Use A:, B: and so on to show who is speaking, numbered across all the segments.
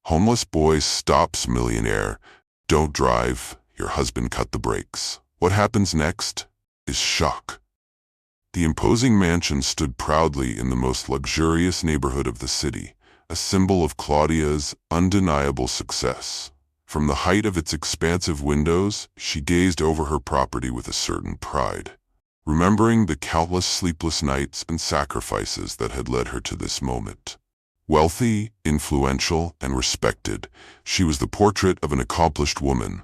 A: Homeless boy stops millionaire. Don't drive. Your husband cut the brakes. What happens next is shock. The imposing mansion stood proudly in the most luxurious neighborhood of the city, a symbol of Claudia's undeniable success. From the height of its expansive windows, she gazed over her property with a certain pride, remembering the countless sleepless nights and sacrifices that had led her to this moment. Wealthy, influential, and respected, she was the portrait of an accomplished woman.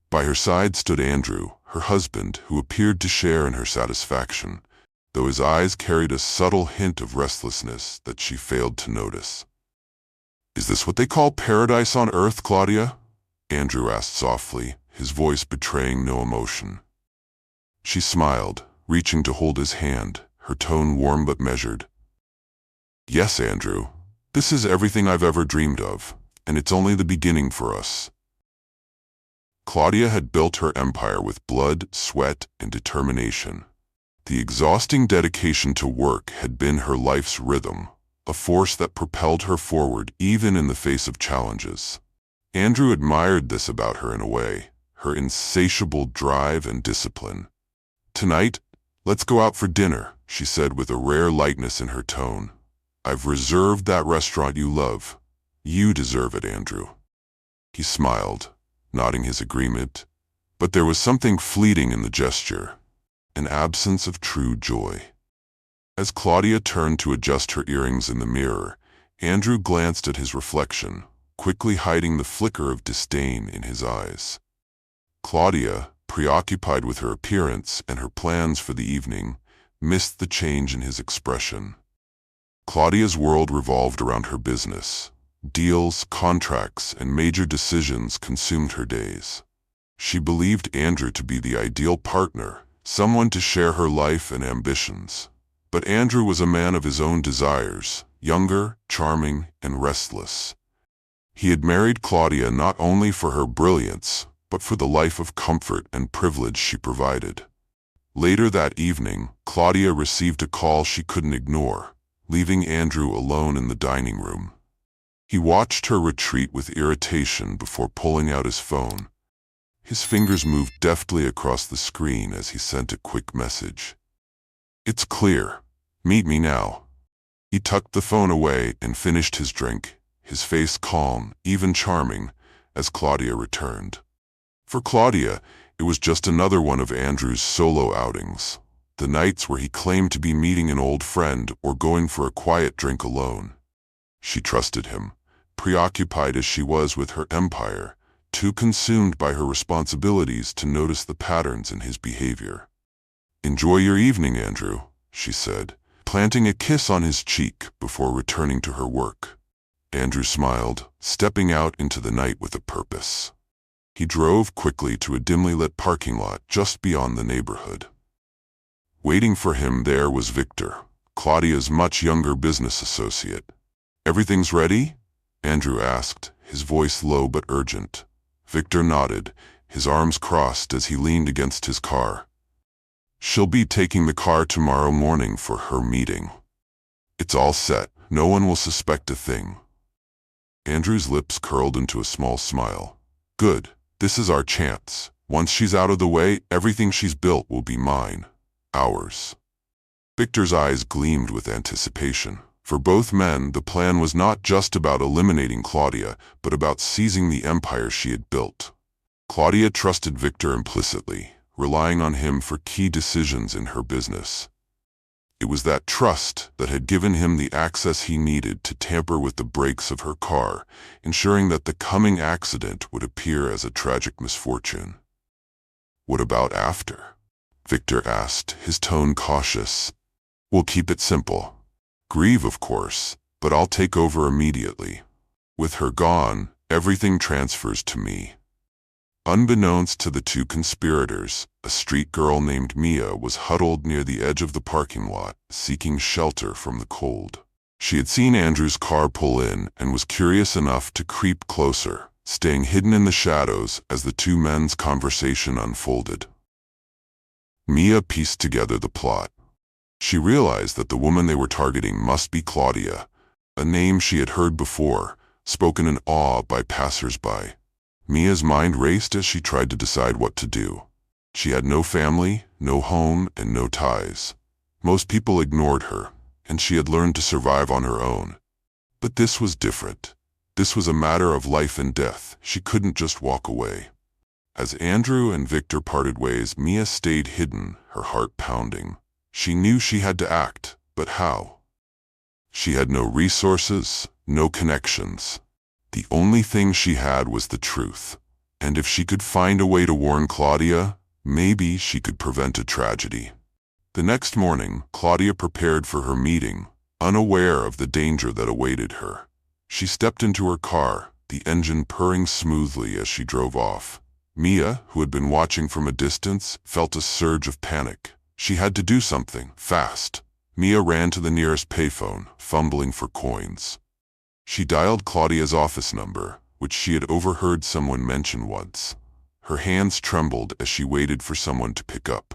A: By her side stood Andrew, her husband, who appeared to share in her satisfaction, though his eyes carried a subtle hint of restlessness that she failed to notice. "Is this what they call paradise on earth, Claudia?" Andrew asked softly, his voice betraying no emotion. She smiled, reaching to hold his hand, her tone warm but measured. "Yes, Andrew. This is everything I've ever dreamed of, and it's only the beginning for us." Claudia had built her empire with blood, sweat, and determination. The exhausting dedication to work had been her life's rhythm, a force that propelled her forward even in the face of challenges. Andrew admired this about her in a way, her insatiable drive and discipline. "Tonight, let's go out for dinner," she said with a rare lightness in her tone. "I've reserved that restaurant you love. You deserve it, Andrew." He smiled, nodding his agreement, but there was something fleeting in the gesture, an absence of true joy. As Claudia turned to adjust her earrings in the mirror, Andrew glanced at his reflection, quickly hiding the flicker of disdain in his eyes. Claudia, preoccupied with her appearance and her plans for the evening, missed the change in his expression. Claudia's world revolved around her business. Deals, contracts, and major decisions consumed her days. She believed Andrew to be the ideal partner, someone to share her life and ambitions. But Andrew was a man of his own desires, younger, charming, and restless. He had married Claudia not only for her brilliance, but for the life of comfort and privilege she provided. Later that evening, Claudia received a call she couldn't ignore, leaving Andrew alone in the dining room. He watched her retreat with irritation before pulling out his phone. His fingers moved deftly across the screen as he sent a quick message. "It's clear. Meet me now." He tucked the phone away and finished his drink, his face calm, even charming, as Claudia returned. For Claudia, it was just another one of Andrew's solo outings, the nights where he claimed to be meeting an old friend or going for a quiet drink alone. She trusted him, preoccupied as she was with her empire, too consumed by her responsibilities to notice the patterns in his behavior. "Enjoy your evening, Andrew," she said, planting a kiss on his cheek before returning to her work. Andrew smiled, stepping out into the night with a purpose. He drove quickly to a dimly lit parking lot just beyond the neighborhood. Waiting for him there was Victor, Claudia's much younger business associate. "Everything's ready?" Andrew asked, his voice low but urgent. Victor nodded, his arms crossed as he leaned against his car. "She'll be taking the car tomorrow morning for her meeting. It's all set. No one will suspect a thing." Andrew's lips curled into a small smile. "Good. This is our chance. Once she's out of the way, everything she's built will be mine. Ours." Victor's eyes gleamed with anticipation. For both men, the plan was not just about eliminating Claudia, but about seizing the empire she had built. Claudia trusted Victor implicitly, relying on him for key decisions in her business. It was that trust that had given him the access he needed to tamper with the brakes of her car, ensuring that the coming accident would appear as a tragic misfortune. "What about after?" Victor asked, his tone cautious. "We'll keep it simple. Grieve, of course, but I'll take over immediately. With her gone, everything transfers to me." Unbeknownst to the two conspirators, a street girl named Mia was huddled near the edge of the parking lot, seeking shelter from the cold. She had seen Andrew's car pull in and was curious enough to creep closer, staying hidden in the shadows as the two men's conversation unfolded. Mia pieced together the plot. She realized that the woman they were targeting must be Claudia, a name she had heard before, spoken in awe by passers-by. Mia's mind raced as she tried to decide what to do. She had no family, no home, and no ties. Most people ignored her, and she had learned to survive on her own. But this was different. This was a matter of life and death. She couldn't just walk away. As Andrew and Victor parted ways, Mia stayed hidden, her heart pounding. She knew she had to act, but how? She had no resources, no connections. The only thing she had was the truth. And if she could find a way to warn Claudia, maybe she could prevent a tragedy. The next morning, Claudia prepared for her meeting, unaware of the danger that awaited her. She stepped into her car, the engine purring smoothly as she drove off. Mia, who had been watching from a distance, felt a surge of panic. She had to do something, fast. Mia ran to the nearest payphone, fumbling for coins. She dialed Claudia's office number, which she had overheard someone mention once. Her hands trembled as she waited for someone to pick up.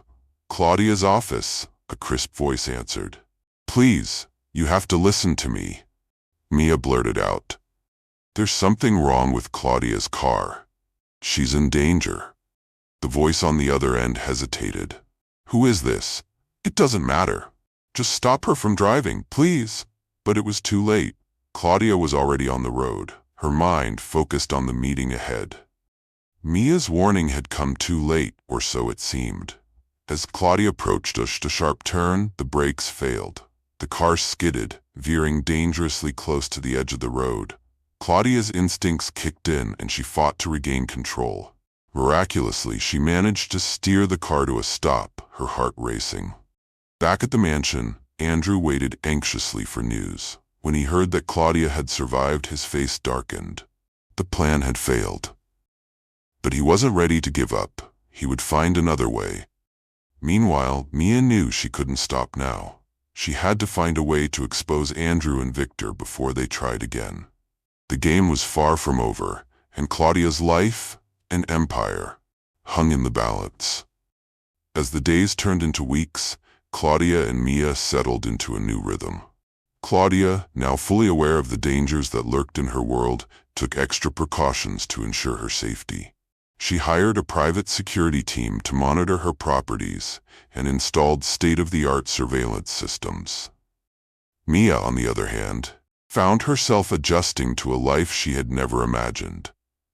A: "Claudia's office," a crisp voice answered. "Please, you have to listen to me," Mia blurted out. "There's something wrong with Claudia's car. She's in danger." The voice on the other end hesitated. "Who is this?" "It doesn't matter. Just stop her from driving, please." But it was too late. Claudia was already on the road, her mind focused on the meeting ahead. Mia's warning had come too late, or so it seemed. As Claudia approached a sharp turn, the brakes failed. The car skidded, veering dangerously close to the edge of the road. Claudia's instincts kicked in and she fought to regain control. Miraculously, she managed to steer the car to a stop, her heart racing. Back at the mansion, Andrew waited anxiously for news. When he heard that Claudia had survived, his face darkened. The plan had failed. But he wasn't ready to give up. He would find another way. Meanwhile, Mia knew she couldn't stop now. She had to find a way to expose Andrew and Victor before they tried again. The game was far from over, and Claudia's life and empire hung in the balance. As the days turned into weeks, Claudia and Mia settled into a new rhythm. Claudia, now fully aware of the dangers that lurked in her world, took extra precautions to ensure her safety. She hired a private security team to monitor her properties and installed state-of-the-art surveillance systems. Mia, on the other hand, found herself adjusting to a life she had never imagined.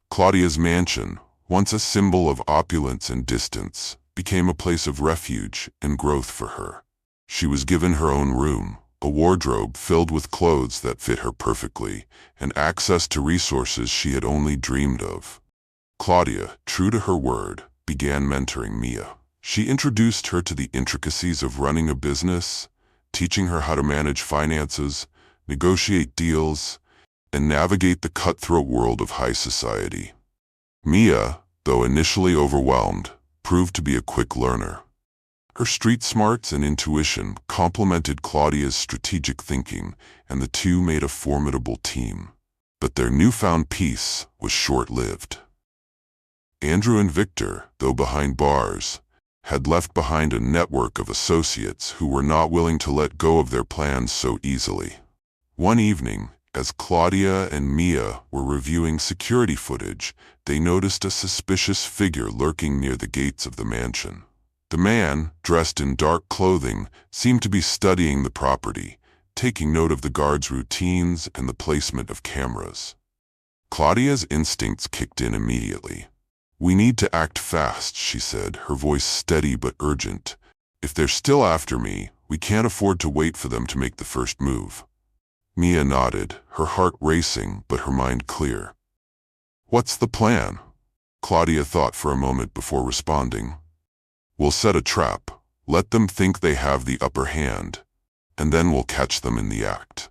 A: Claudia's mansion, once a symbol of opulence and distance, became a place of refuge and growth for her. She was given her own room, a wardrobe filled with clothes that fit her perfectly, and access to resources she had only dreamed of. Claudia, true to her word, began mentoring Mia. She introduced her to the intricacies of running a business, teaching her how to manage finances, negotiate deals, and navigate the cutthroat world of high society. Mia, though initially overwhelmed, proved to be a quick learner. Her street smarts and intuition complemented Claudia's strategic thinking, and the two made a formidable team. But their newfound peace was short-lived. Andrew and Victor, though behind bars, had left behind a network of associates who were not willing to let go of their plans so easily. One evening, as Claudia and Mia were reviewing security footage, they noticed a suspicious figure lurking near the gates of the mansion. The man, dressed in dark clothing, seemed to be studying the property, taking note of the guards' routines and the placement of cameras. Claudia's instincts kicked in immediately. "We need to act fast," she said, her voice steady but urgent. "If they're still after me, we can't afford to wait for them to make the first move." Mia nodded, her heart racing but her mind clear. "What's the plan?" Claudia thought for a moment before responding. "We'll set a trap, let them think they have the upper hand, and then we'll catch them in the act."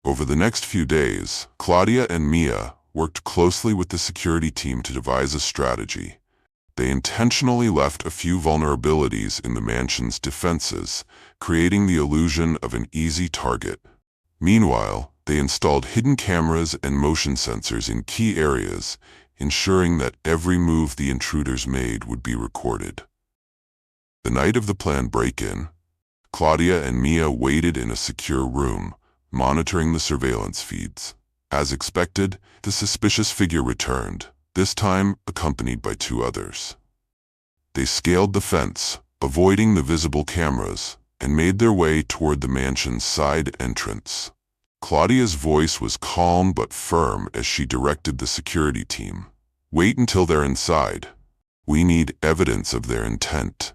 A: Over the next few days, Claudia and Mia worked closely with the security team to devise a strategy. They intentionally left a few vulnerabilities in the mansion's defenses, creating the illusion of an easy target. Meanwhile, they installed hidden cameras and motion sensors in key areas, ensuring that every move the intruders made would be recorded. The night of the planned break-in, Claudia and Mia waited in a secure room, monitoring the surveillance feeds. As expected, the suspicious figure returned, this time accompanied by two others. They scaled the fence, avoiding the visible cameras, and made their way toward the mansion's side entrance. Claudia's voice was calm but firm as she directed the security team. "Wait until they're inside. We need evidence of their intent."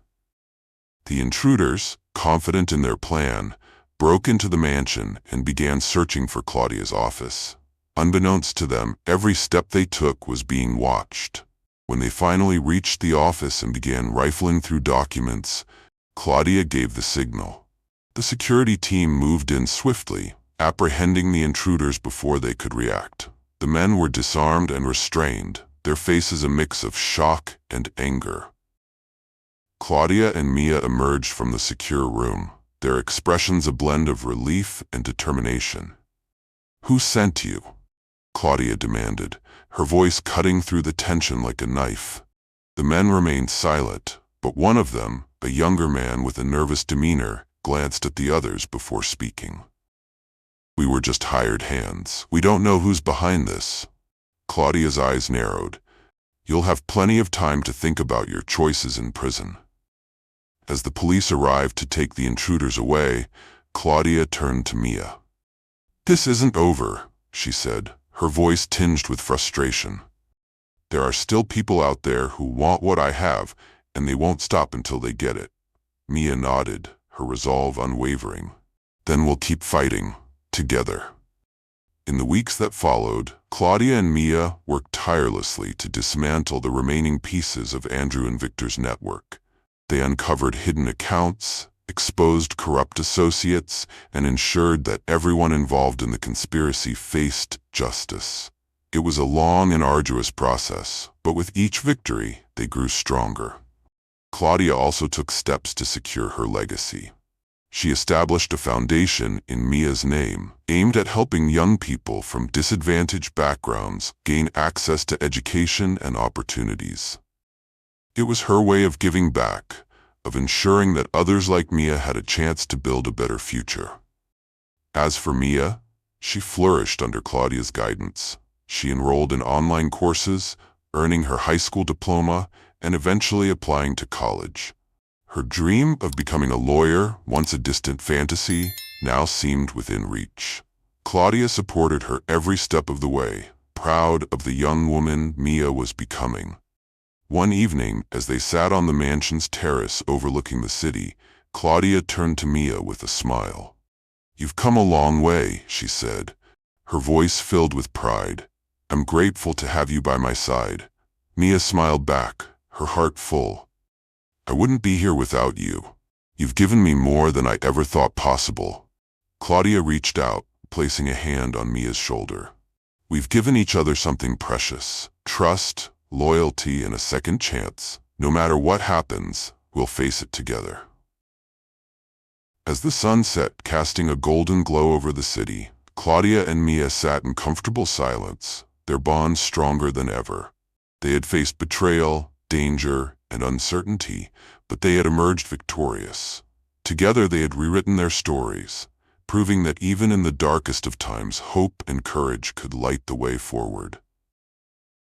A: The intruders, confident in their plan, broke into the mansion and began searching for Claudia's office. Unbeknownst to them, every step they took was being watched. When they finally reached the office and began rifling through documents, Claudia gave the signal. The security team moved in swiftly, apprehending the intruders before they could react. The men were disarmed and restrained, their faces a mix of shock and anger. Claudia and Mia emerged from the secure room, their expressions a blend of relief and determination. "Who sent you?" Claudia demanded, her voice cutting through the tension like a knife. The men remained silent, but one of them, a younger man with a nervous demeanor, glanced at the others before speaking. "We were just hired hands. We don't know who's behind this." Claudia's eyes narrowed. "You'll have plenty of time to think about your choices in prison." As the police arrived to take the intruders away, Claudia turned to Mia. "This isn't over," she said, her voice tinged with frustration. "There are still people out there who want what I have, and they won't stop until they get it." Mia nodded, her resolve unwavering. "Then we'll keep fighting, together." In the weeks that followed, Claudia and Mia worked tirelessly to dismantle the remaining pieces of Andrew and Victor's network. They uncovered hidden accounts, exposed corrupt associates, and ensured that everyone involved in the conspiracy faced justice. It was a long and arduous process, but with each victory, they grew stronger. Claudia also took steps to secure her legacy. She established a foundation in Mia's name, aimed at helping young people from disadvantaged backgrounds gain access to education and opportunities. It was her way of giving back, of ensuring that others like Mia had a chance to build a better future. As for Mia, she flourished under Claudia's guidance. She enrolled in online courses, earning her high school diploma, and eventually applying to college. Her dream of becoming a lawyer, once a distant fantasy, now seemed within reach. Claudia supported her every step of the way, proud of the young woman Mia was becoming. One evening, as they sat on the mansion's terrace overlooking the city, Claudia turned to Mia with a smile. "You've come a long way," she said, her voice filled with pride. "I'm grateful to have you by my side." Mia smiled back, her heart full. "I wouldn't be here without you. You've given me more than I ever thought possible." Claudia reached out, placing a hand on Mia's shoulder. "We've given each other something precious: trust, loyalty, and a second chance. No matter what happens, we'll face it together." As the sun set, casting a golden glow over the city, Claudia and Mia sat in comfortable silence, their bond stronger than ever. They had faced betrayal, danger, and uncertainty, but they had emerged victorious. Together they had rewritten their stories, proving that even in the darkest of times, hope and courage could light the way forward.